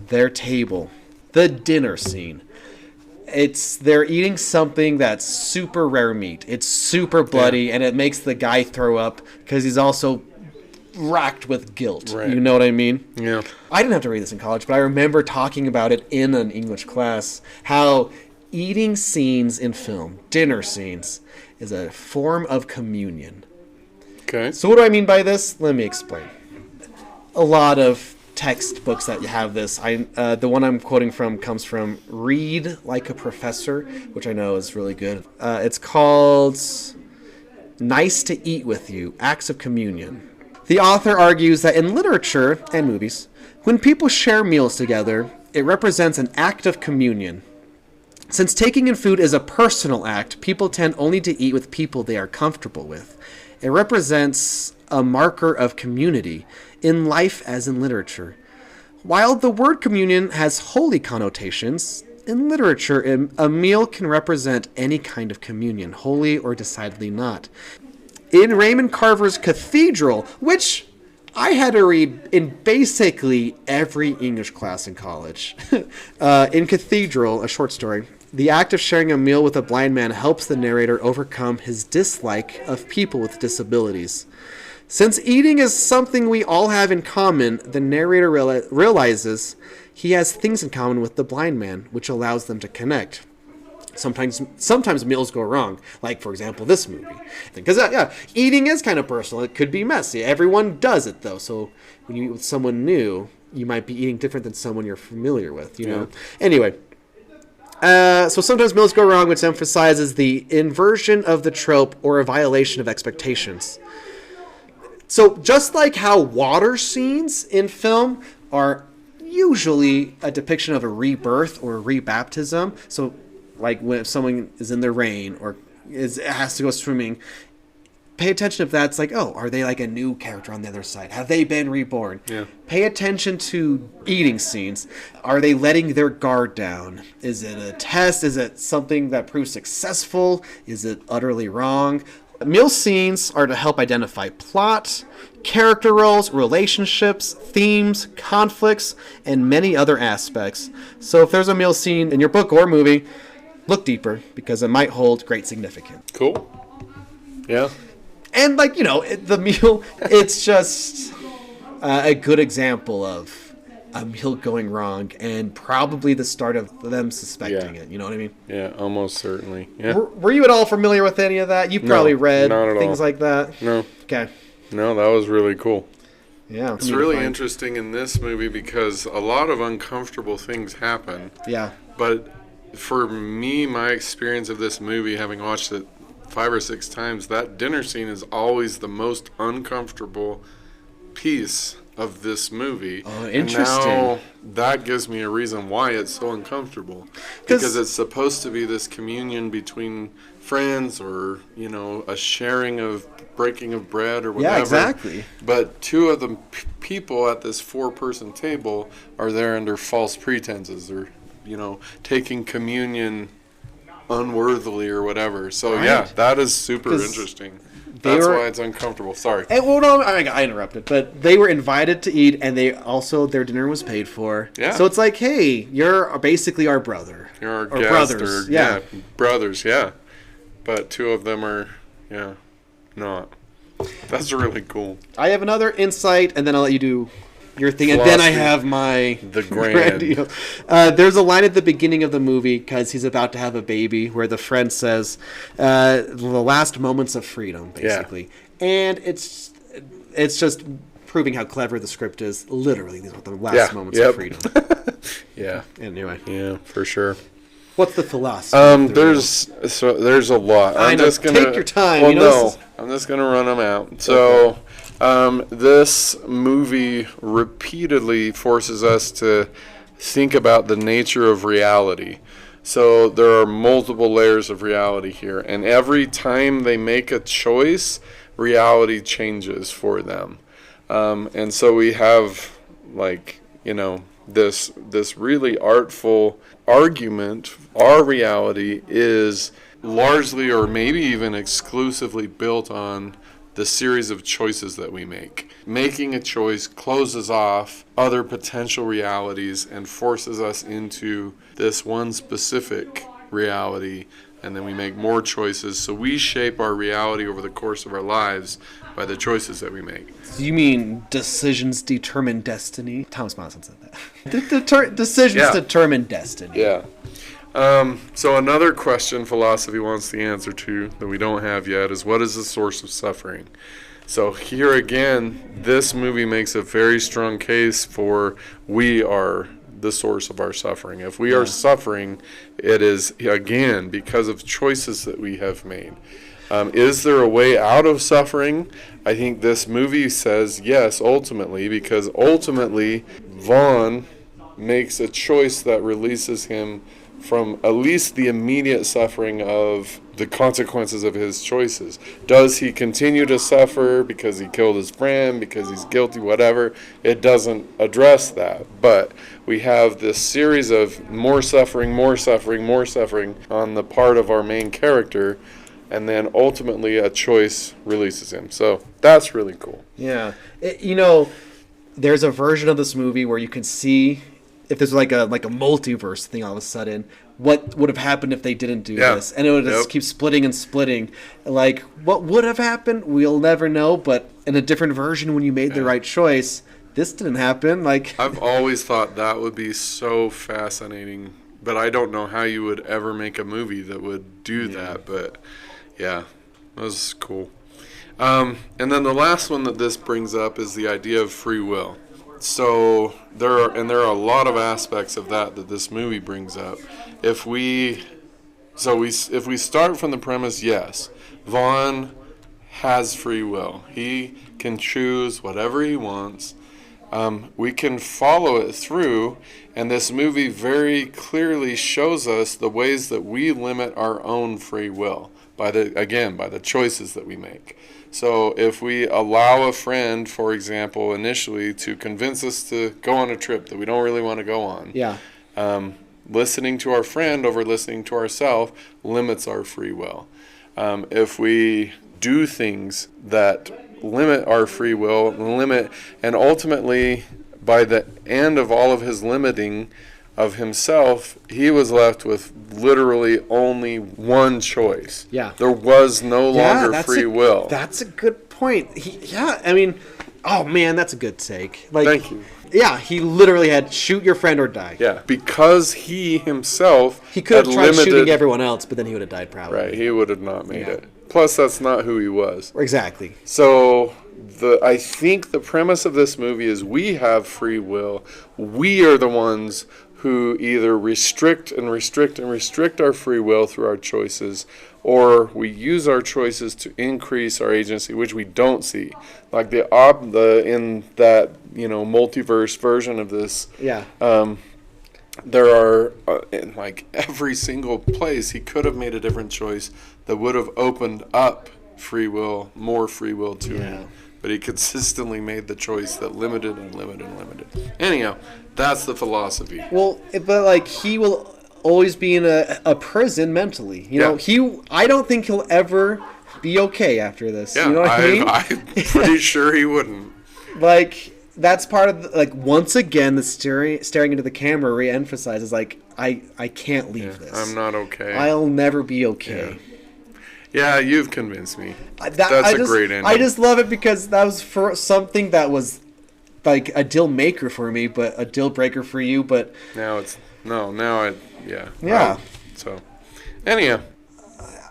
their table. The dinner scene. They're eating something that's super rare meat. It's super bloody, and it makes the guy throw up because he's also racked with guilt. Right. You know what I mean? Yeah. I didn't have to read this in college, but I remember talking about it in an English class, how eating scenes in film, dinner scenes, is a form of communion. Okay. So what do I mean by this? Let me explain. A lot of textbooks that have this. The one I'm quoting from comes from Read Like a Professor, which I know is really good. It's called Nice to Eat With You, Acts of Communion. The author argues that in literature and movies, when people share meals together, it represents an act of communion. Since taking in food is a personal act, people tend only to eat with people they are comfortable with. It represents a marker of community, in life as in literature. While the word communion has holy connotations, in literature, a meal can represent any kind of communion, holy or decidedly not. In Raymond Carver's Cathedral, which I had to read in basically every English class in college. In Cathedral, a short story, the act of sharing a meal with a blind man helps the narrator overcome his dislike of people with disabilities. Since eating is something we all have in common, the narrator realizes he has things in common with the blind man, which allows them to connect. Sometimes meals go wrong, like, for example, this movie. Because, eating is kind of personal. It could be messy. Everyone does it, though. So when you eat with someone new, you might be eating different than someone you're familiar with, you know? Anyway, so sometimes meals go wrong, which emphasizes the inversion of the trope or a violation of expectations. So just like how water scenes in film are usually a depiction of a rebirth or a rebaptism, so like when someone is in the rain or has to go swimming, pay attention if that's like, oh, are they like a new character on the other side? Have they been reborn? Yeah. Pay attention to eating scenes. Are they letting their guard down? Is it a test? Is it something that proves successful? Is it utterly wrong? Meal scenes are to help identify plot, character roles, relationships, themes, conflicts, and many other aspects. So if there's a meal scene in your book or movie, look deeper because it might hold great significance. Cool. Yeah. And the meal, it's just a good example of a meal going wrong and probably the start of them suspecting it. You know what I mean? Yeah, almost certainly. Yeah. Were you at all familiar with any of that? You probably read things like that. No. Okay. No, that was really cool. Yeah. It's really interesting in this movie because a lot of uncomfortable things happen. Yeah. But for me, my experience of this movie, having watched it 5 or 6 times, that dinner scene is always the most uncomfortable piece of this movie. Oh, interesting. And now that gives me a reason why it's so uncomfortable. Because it's supposed to be this communion between friends, or, you know, a sharing of breaking of bread or whatever. Yeah, exactly. But 2 of the people at this 4-person table are there under false pretenses, or, you know, taking communion unworthily or whatever. So right. yeah, that is super interesting. That's why it's uncomfortable. Sorry. Well, no, I interrupted, but they were invited to eat, and their dinner was paid for. Yeah. So it's like, hey, you're basically our brother. You're our or guest, brothers. or brothers. Yeah, but 2 of them are not. That's really cool. I have another insight, and then I'll let you do your thing, and then I have the grand. There's a line at the beginning of the movie, because he's about to have a baby, where the friend says, the last moments of freedom, basically. Yeah. And it's just proving how clever the script is. Literally, these are the last moments of freedom. Yeah. Anyway. Yeah, for sure. What's the philosophy? There's a lot. Take your time. Well, I'm just gonna run them out. So, this movie repeatedly forces us to think about the nature of reality. So there are multiple layers of reality here, and every time they make a choice, reality changes for them. And so we have, like, you know, this really artful argument. Our reality is largely, or maybe even exclusively, built on the series of choices that we make. Making a choice closes off other potential realities and forces us into this one specific reality, and then we make more choices. So we shape our reality over the course of our lives by the choices that we make. You mean decisions determine destiny? Thomas Monson said that. Decisions determine destiny. Yeah. So another question philosophy wants the answer to that we don't have yet is, what is the source of suffering? So here again, this movie makes a very strong case for we are the source of our suffering. If we are suffering, it is, again, because of choices that we have made. Is there a way out of suffering? I think this movie says yes, ultimately, because ultimately Vaughn makes a choice that releases him from at least the immediate suffering of the consequences of his choices. Does he continue to suffer because he killed his friend, because he's guilty, whatever? It doesn't address that. But we have this series of more suffering on the part of our main character, and then ultimately a choice releases him. So that's really cool. Yeah. There's a version of this movie where you can see, if there's like a multiverse thing all of a sudden, what would have happened if they didn't do this? And it would just keep splitting and splitting. Like, what would have happened? We'll never know, but in a different version, when you made the right choice, this didn't happen. Like, I've always thought that would be so fascinating, but I don't know how you would ever make a movie that would do that. But yeah, that was cool. And then the last one that this brings up is the idea of free will. So there are a lot of aspects of that this movie brings up. If we start from the premise, yes, Vaughn has free will. He can choose whatever he wants. We can follow it through, and this movie very clearly shows us the ways that we limit our own free will by the choices that we make. So if we allow a friend, for example, initially to convince us to go on a trip that we don't really want to go on, listening to our friend over listening to ourselves limits our free will. If we do things that limit our free will, and ultimately by the end of all of his limiting of himself, he was left with literally only one choice. Yeah. There was no longer free will. That's a good point. Oh man, that's a good take. Thank you. Yeah, he literally had shoot your friend or die. Yeah, because he himself he could have tried shooting everyone else, but then he would have died probably. Right, he would have not made it. Plus, that's not who he was. Exactly. So I think the premise of this movie is we have free will. We are the ones who either restrict our free will through our choices, or we use our choices to increase our agency, which we don't see. Like in that multiverse version of this. Yeah. There are in like every single place he could have made a different choice that would have opened up more free will to him. But he consistently made the choice that limited and limited and limited. Anyhow, that's the philosophy. Well, but like he will always be in a prison mentally. You know, I don't think he'll ever be okay after this. Yeah, you know what I mean? I'm pretty sure he wouldn't. Like, that's part of once again the staring into the camera re-emphasizes I can't leave this. I'm not okay. I'll never be okay. Yeah, you've convinced me. That's a great ending. I just love it because that was for something that was like a deal maker for me, but a deal breaker for you. But now yeah. So, anyhow,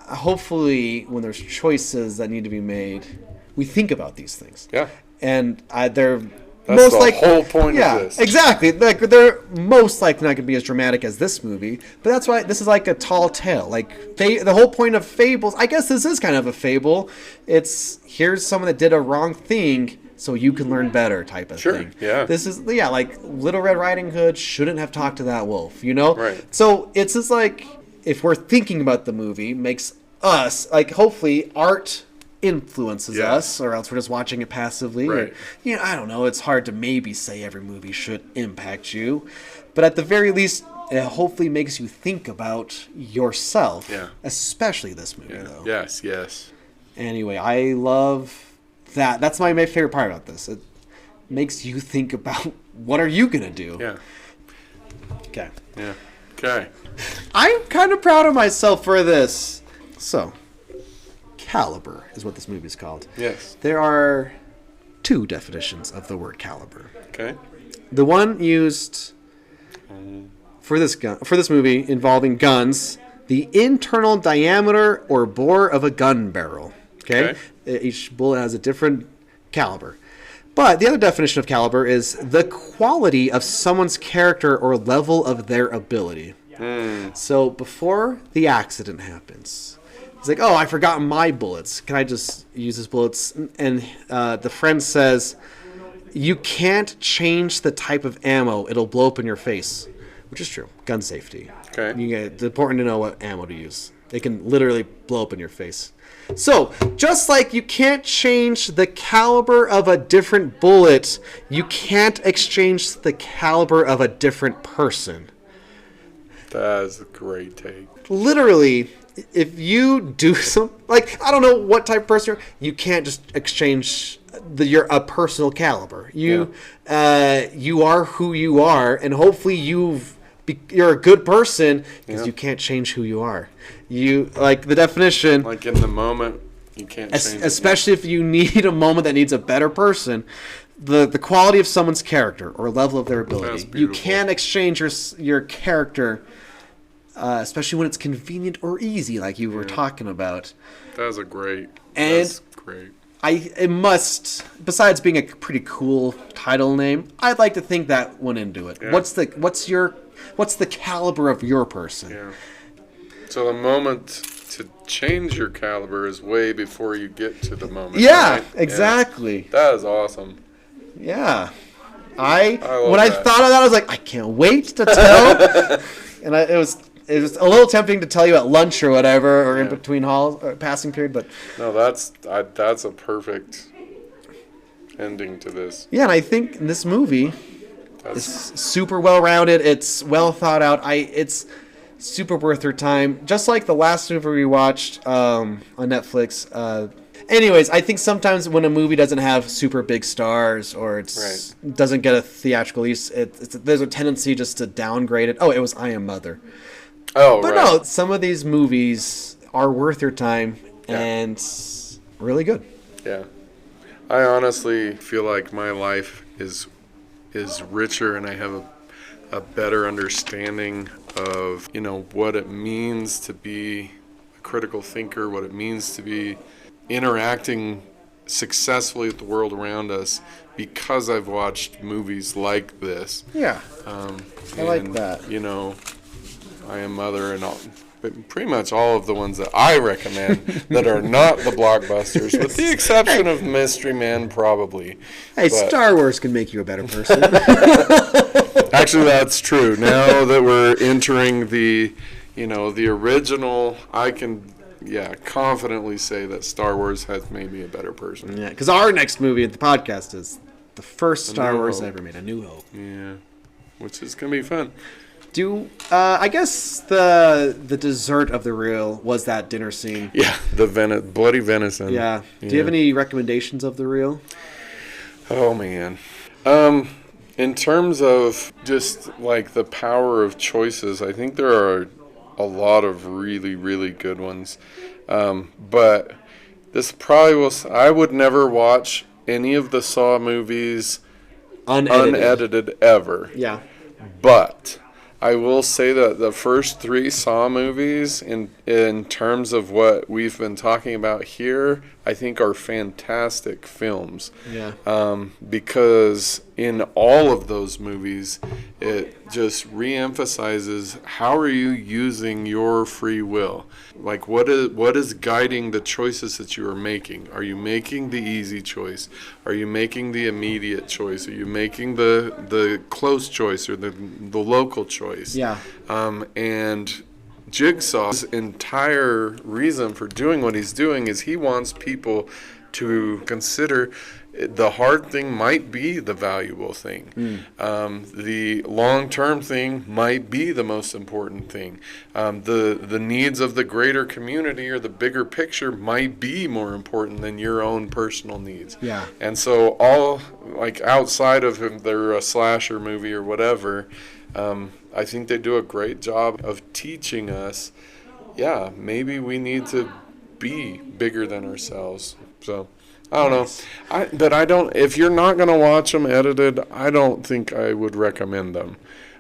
hopefully, when there's choices that need to be made, we think about these things. Yeah, and they're that's the whole point of this. Exactly. Like, they're most likely not going to be as dramatic as this movie, but that's why this is like a tall tale. Like, the whole point of fables, I guess this is kind of a fable. It's, here's someone that did a wrong thing so you can learn better type of thing. Yeah. This is, like Little Red Riding Hood shouldn't have talked to that wolf, you know? Right. So it's just like, if we're thinking about the movie, makes us, like, hopefully art influences us, or else we're just watching it passively. Right. Or, I don't know, it's hard to maybe say every movie should impact you, but at the very least it hopefully makes you think about yourself. Especially this movie though. Yes. Anyway, I love that's my favorite part about this. It makes you think about what are you gonna do. Okay. I'm kind of proud of myself for this. So Calibre is what this movie is called. Yes. There are two definitions of the word caliber. Okay. The one used for this movie involving guns, the internal diameter or bore of a gun barrel. Okay? Each bullet has a different caliber. But the other definition of caliber is the quality of someone's character or level of their ability. So before the accident happens, it's like, oh, I forgot my bullets. Can I just use his bullets? And the friend says, you can't change the type of ammo. It'll blow up in your face. Which is true. Gun safety. Okay. It's important to know what ammo to use. It can literally blow up in your face. So, just like you can't change the caliber of a different bullet, you can't exchange the caliber of a different person. That's a great take. Literally, if you do I don't know what type of person you can't just exchange a personal caliber. You are who you are, and hopefully you're a good person because you can't change who you are. You, like the definition, like in the moment, you can't change especially if you need a moment that needs a better person. The quality of someone's character or level of their ability. You can't exchange your character. Especially when it's convenient or easy, like you were talking about. That's great. It must, besides being a pretty cool title name, I'd like to think that went into it. Yeah. What's the caliber of your person? Yeah. So the moment to change your caliber is way before you get to the moment. Yeah, right? exactly. Yeah. That is awesome. Yeah. When I thought of that, I was like, I can't wait to tell. And it was a little tempting to tell you at lunch or whatever, or in between passing period, but no, that's a perfect ending to this. Yeah, and I think this movie is super well rounded. It's well thought out. It's super worth your time. Just like the last movie we watched on Netflix. Anyways, I think sometimes when a movie doesn't have super big stars or doesn't get a theatrical release, there's a tendency just to downgrade it. Oh, it was I Am Mother. Oh, but no, some of these movies are worth your time and really good. Yeah. I honestly feel like my life is richer, and I have a better understanding of, what it means to be a critical thinker, what it means to be interacting successfully at the world around us because I've watched movies like this. Yeah. I like that. You know, I Am Mother and all, but pretty much all of the ones that I recommend that are not the blockbusters, with the exception of Mystery Man, probably. Hey, but Star Wars can make you a better person. Actually, that's true. Now that we're entering the, the original, I can, confidently say that Star Wars has made me a better person. Yeah, because our next movie at the podcast is the first Star Wars ever made, A New Hope. Yeah, which is going to be fun. I guess the dessert of the reel was that dinner scene. Yeah, the bloody venison. Yeah. Do you have any recommendations of the reel? Oh, man. In terms of just like the power of choices, I think there are a lot of really, really good ones. But this probably I would never watch any of the Saw movies unedited ever. Yeah. But I will say that the first 3 Saw movies, in terms of what we've been talking about here, I think are fantastic films. Yeah. Because in all of those movies, it just reemphasizes how are you using your free will? Like, what is guiding the choices that you are making? Are you making the easy choice? Are you making the immediate choice? Are you making the close choice or the local choice? Yeah. And Jigsaw's entire reason for doing what he's doing is he wants people to consider the hard thing might be the valuable thing. The long-term thing might be the most important thing. The needs of the greater community or the bigger picture might be more important than your own personal needs. Yeah. And so all, like, outside of if they're a slasher movie or whatever, I think they do a great job of teaching us, maybe we need to be bigger than ourselves. So I don't know. But I don't. If you're not going to watch them edited, I don't think I would recommend them.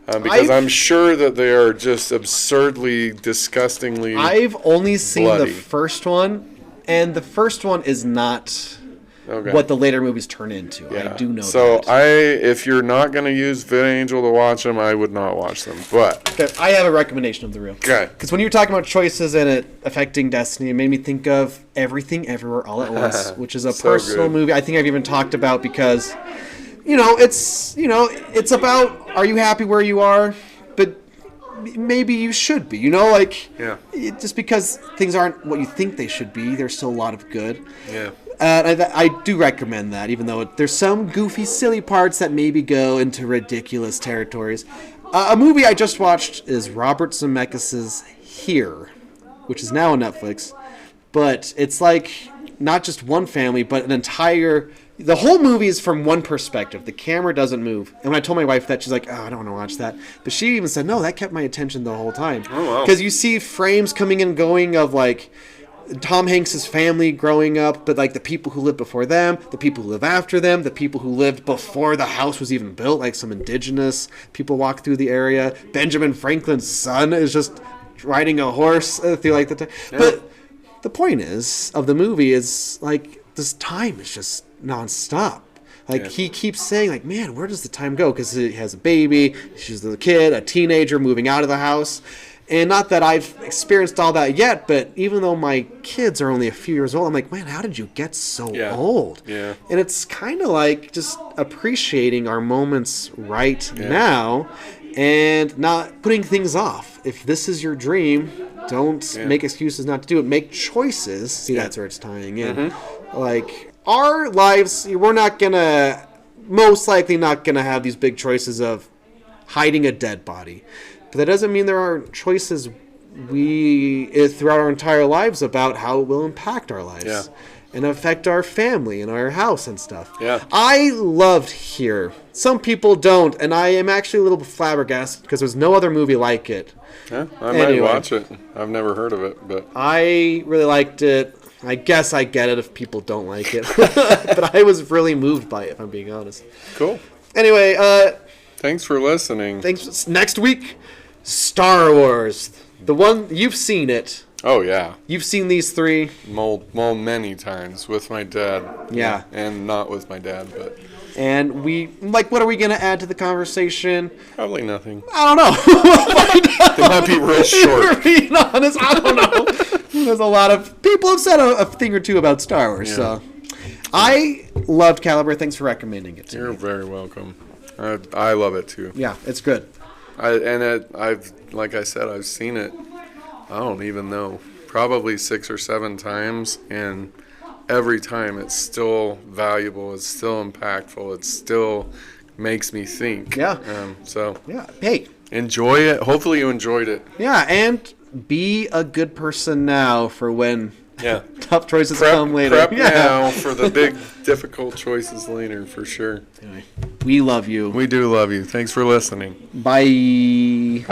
Because I'm sure that they are just absurdly, disgustingly I've only seen bloody. the first one, and the first one is not what the later movies turn into. Yeah. I do know so that. if you're not going to use VidAngel to watch them, I would not watch them. But Okay, I have a recommendation of the reel. Okay. Because when you were talking about choices and it affecting destiny, it made me think of Everything Everywhere All at Once, which is a So personal good. movie I think I've even talked about because, it's about, are you happy where you are? But maybe you should be, just because things aren't what you think they should be, there's still a lot of good. Yeah. I do recommend that, even though there's some goofy, silly parts that maybe go into ridiculous territories. A movie I just watched is Robert Zemeckis' Here, which is now on Netflix. But it's like not just one family, but an entire... The whole movie is from one perspective. The camera doesn't move. And when I told my wife that, she's like, I don't want to watch that. But she even said, no, that kept my attention the whole time. Oh, wow. Because you see frames coming and going of, like, Tom Hanks' family growing up, but like the people who lived before them, the people who live after them, the people who lived before the house was even built, like some indigenous people walk through the area. Benjamin Franklin's son is just riding a horse through like the time. Yeah. But the point of the movie is like this time is just nonstop. Like he keeps saying like, man, where does the time go? Because he has a baby, she's a kid, a teenager moving out of the house. And not that I've experienced all that yet, but even though my kids are only a few years old, I'm like, man, how did you get so old? Yeah. And it's kind of like just appreciating our moments right now and not putting things off. If this is your dream, don't make excuses not to do it. Make choices. See, that's where it's tying in. Mm-hmm. Like, our lives, we're not going to, most likely not going to have these big choices of hiding a dead body. But that doesn't mean there aren't choices throughout our entire lives about how it will impact our lives and affect our family and our house and stuff. Yeah. I loved Here. Some people don't, and I am actually a little flabbergasted because there's no other movie like it. Yeah, I might watch it. I've never heard of it, but I really liked it. I guess I get it if people don't like it, but I was really moved by it, if I'm being honest. Cool. Anyway, thanks for listening. Thanks. Next week, Star Wars. The one, you've seen it. Oh, yeah. You've seen these three? Well, many times with my dad. Yeah. And not with my dad, but And what are we going to add to the conversation? probably nothing. I don't know. They might be real short. Being honest, I don't know. There's a lot of people have said a thing or two about Star Wars, so. I loved Calibre. Thanks for recommending it to me. You're very welcome. I love it, too. Yeah, it's good. Like I said, I've seen it, I don't even know, probably 6 or 7 times, and every time it's still valuable, it's still impactful, it still makes me think. Yeah. Yeah. Hey. Enjoy it. Hopefully you enjoyed it. Yeah, and be a good person now for when tough choices come later. Prep now for the big, difficult choices later, for sure. Anyway, we love you. We do love you. Thanks for listening. Bye.